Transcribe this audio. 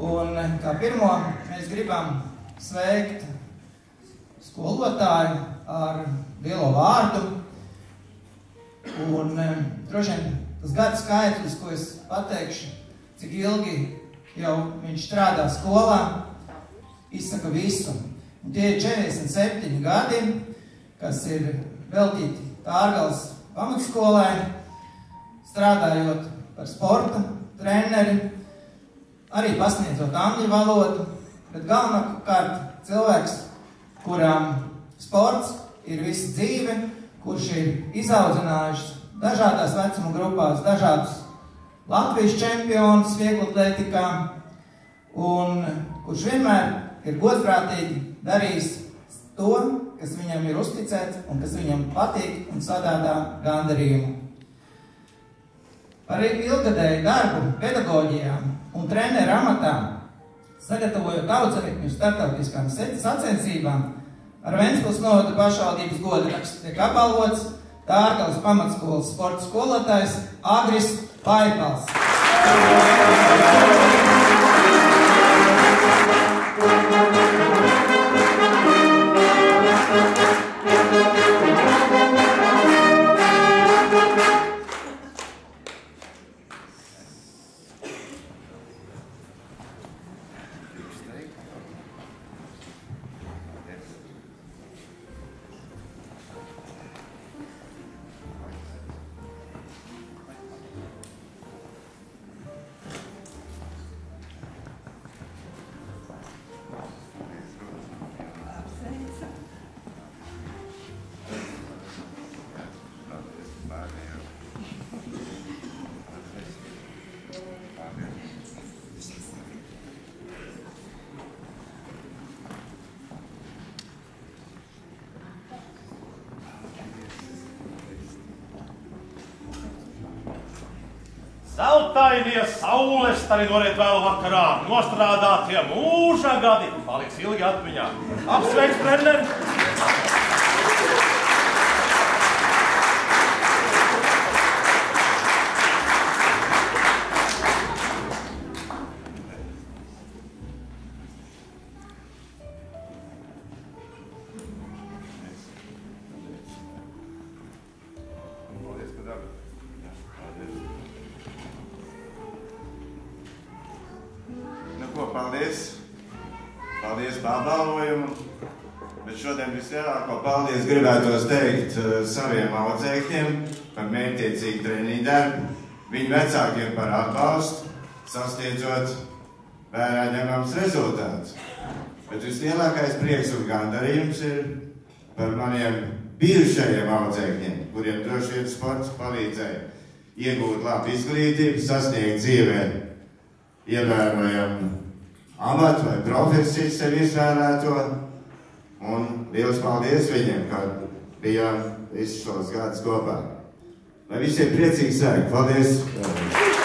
Un kā pirmo mēs gribam sveikt skolotāju ar lielo vārdu. Un droši vien tas gadu skaitlis, ko es pateikšu, cik ilgi jau viņš strādā skolā, izsaka visu. Un tie ir 47 gadi, kas ir veltīti Tārgales pamatskolai, strādājot par sporta treneri, arī pasniedzot angļu valodu, bet galvenokārt cilvēks, kuram sports ir visa dzīve, kurš ir izaudzinājuši dažādās vecuma grupās, dažādus Latvijas čempionus vieglatlētikā, un kurš vienmēr ir godprātīgi darījis to, kas viņam ir uzticēts un kas viņam patīk un sagādā gandarījumu. Par ilgadēju darbu pedagoģijā un treneru amatā, sagatavojot audzēkņu starptautiskām sacensībām, ar Ventspils novada pašvaldības godarakstu tiek apbalvots Tārgales pamatskolas sporta skolotājs Agris Paipals. Zeltainie saulestari noriet vēl vakarā, nostrādātie mūža gadi, paliks ilgi atmiņā. Apsveic, treneri! Paldies par apbalvojumu, bet šodien vislielāko paldies gribētos teikt saviem audzēkņiem par mērķtiecīgu treniņu darbu, viņu vecākiem par atbalstu, sasniedzot vērā ņemams rezultāts. Bet vislielākais prieks un gandarījums ir par maniem bijušajiem audzēkņiem, kuriem droši vien sports palīdzēja iegūt labu izglītību, sasniegt dzīvē ievērojamu amatu vai profesiju sev izvēlēto, un liels paldies viņiem, ka bijām visus šos gadus kopā. Lai visiem priecīgi sēk. Paldies!